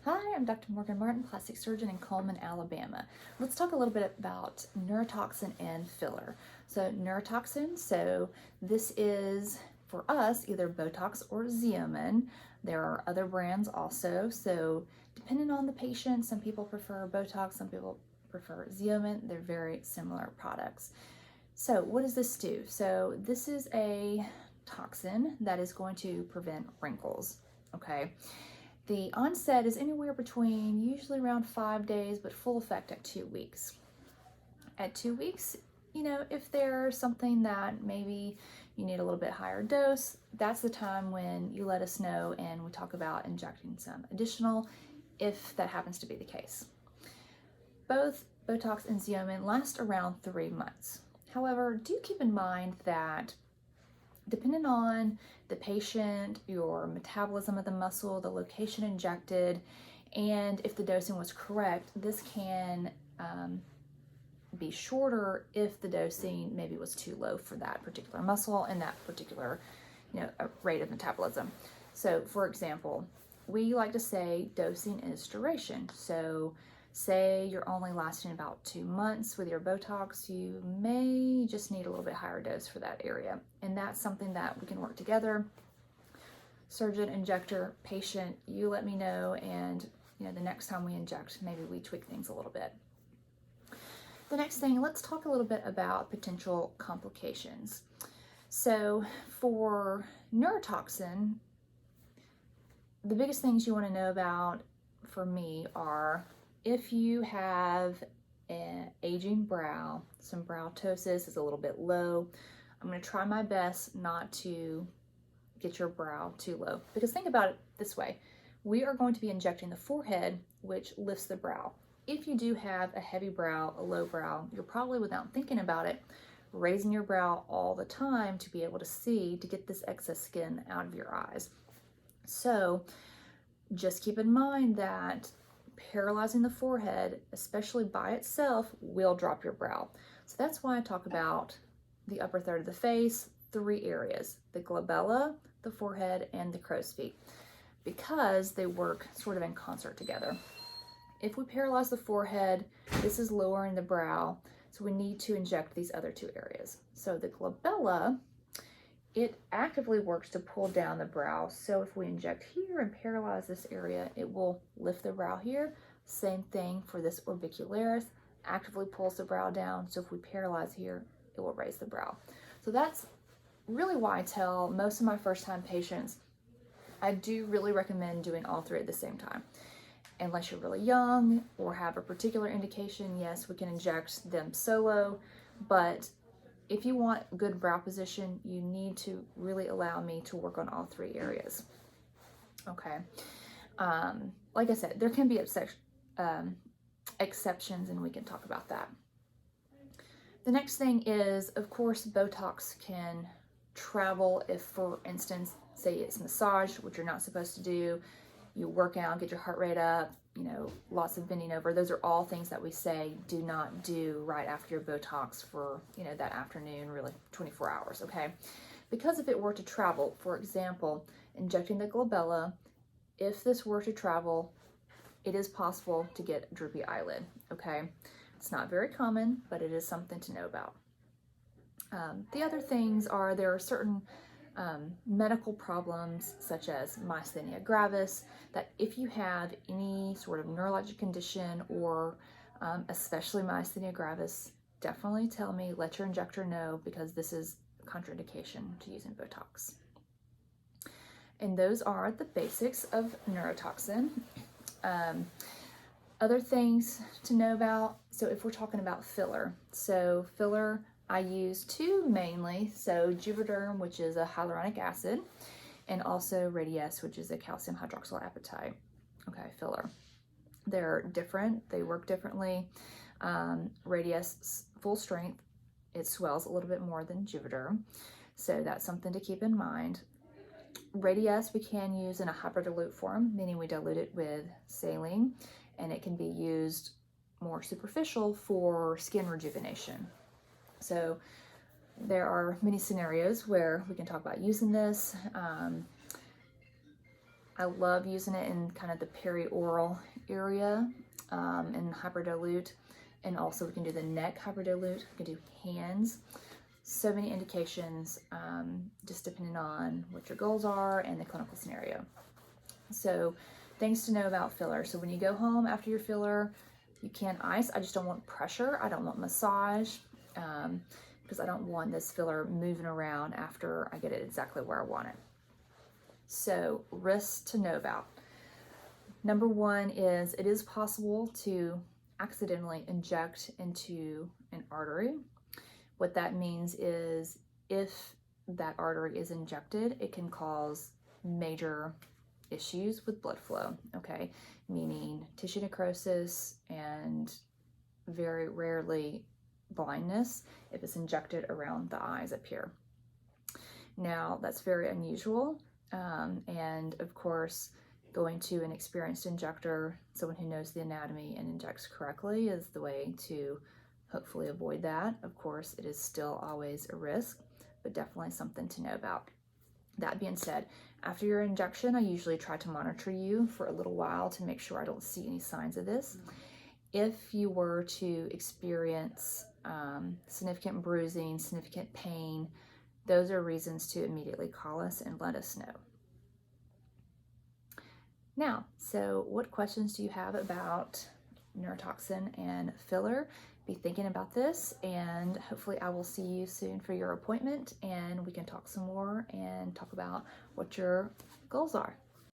Hi, I'm Dr. Morgan Martin, plastic surgeon in Coleman, Alabama. Let's talk a little bit about neurotoxin and filler. So neurotoxin, this is for us either botox or xeomin. There are other brands also, so depending on the patient, some people prefer botox, some people prefer xeomin. They're very similar products. So what does this do? So this is a toxin that is going to prevent wrinkles, okay? The onset is anywhere between usually around 5 days, but full effect at 2 weeks. At 2 weeks, if there's something that maybe you need a little bit higher dose, that's the time when you let us know and we talk about injecting some additional if that happens to be the case. Both Botox and xeomin last around 3 months. However, do keep in mind that depending on the patient, your metabolism of the muscle, the location injected, and if the dosing was correct, this can be shorter if the dosing maybe was too low for that particular muscle and that particular rate of metabolism. So for example, we like to say dosing is duration. So say you're only lasting about 2 months with your Botox, you may just need a little bit higher dose for that area. And that's something that we can work together. Surgeon, injector, patient, you let me know, and the next time we inject, maybe we tweak things a little bit. The next thing, let's talk a little bit about potential complications. So for neurotoxin, the biggest things you want to know about for me are if you have an aging brow, some brow ptosis is a little bit low, I'm going to try my best not to get your brow too low. Because think about it this way, we are going to be injecting the forehead, which lifts the brow. If you do have a heavy brow, a low brow, you're probably, without thinking about it, raising your brow all the time to be able to see, to get this excess skin out of your eyes. So just keep in mind that paralyzing the forehead, especially by itself, will drop your brow. So that's why I talk about the upper third of the face, 3 areas, the glabella, the forehead, and the crow's feet, because they work sort of in concert together. If we paralyze the forehead, this is lowering the brow, so we need to inject these other 2 areas. So the glabella, it actively works to pull down the brow. So if we inject here and paralyze this area, it will lift the brow here. Same thing for this orbicularis, actively pulls the brow down. So if we paralyze here, it will raise the brow. So that's really why I tell most of my first-time patients, I do really recommend doing all 3 at the same time. Unless you're really young or have a particular indication, yes, we can inject them solo, but if you want good brow position, you need to really allow me to work on all 3 areas. Okay. Like I said, there can be exceptions, and we can talk about that. The next thing is, of course, Botox can travel if, for instance, say it's massage, which you're not supposed to do. You work out, get your heart rate up, lots of bending over. Those are all things that we say do not do right after your Botox for, that afternoon, really 24 hours, okay? Because if it were to travel, for example, injecting the glabella, if this were to travel, it is possible to get a droopy eyelid, okay? It's not very common, but it is something to know about. The other things are there are certain medical problems such as myasthenia gravis, that if you have any sort of neurologic condition or especially myasthenia gravis, definitely tell me, let your injector know, because this is a contraindication to using Botox. And those are the basics of neurotoxin. Other things to know about, so if we're talking about filler, so filler I use 2 mainly, so Juvederm, which is a hyaluronic acid, and also Radiesse, which is a calcium hydroxyl apatite, okay, filler. They're different, they work differently. Radiesse, full strength, it swells a little bit more than Juvederm, so that's something to keep in mind. Radiesse we can use in a hyperdilute form, meaning we dilute it with saline, and it can be used more superficial for skin rejuvenation. So there are many scenarios where we can talk about using this. I love using it in kind of the perioral area and hyperdilute. And also we can do the neck hyperdilute, we can do hands. So many indications, just depending on what your goals are and the clinical scenario. So things to know about filler. So when you go home after your filler, you can ice. I just don't want pressure. I don't want massage because I don't want this filler moving around after I get it exactly where I want it. So risks to know about. Number one is it is possible to accidentally inject into an artery. What that means is if that artery is injected, it can cause major issues with blood flow, okay? Meaning tissue necrosis and very rarely blindness if it's injected around the eyes up here. Now, that's very unusual. And of course, going to an experienced injector, someone who knows the anatomy and injects correctly, is the way to hopefully avoid that. Of course, it is still always a risk, but definitely something to know about. That being said, after your injection, I usually try to monitor you for a little while to make sure I don't see any signs of this. If you were to experience significant bruising, significant pain, those are reasons to immediately call us and let us know. Now, so what questions do you have about neurotoxin and filler? Be thinking about this, and hopefully I will see you soon for your appointment and we can talk some more and talk about what your goals are.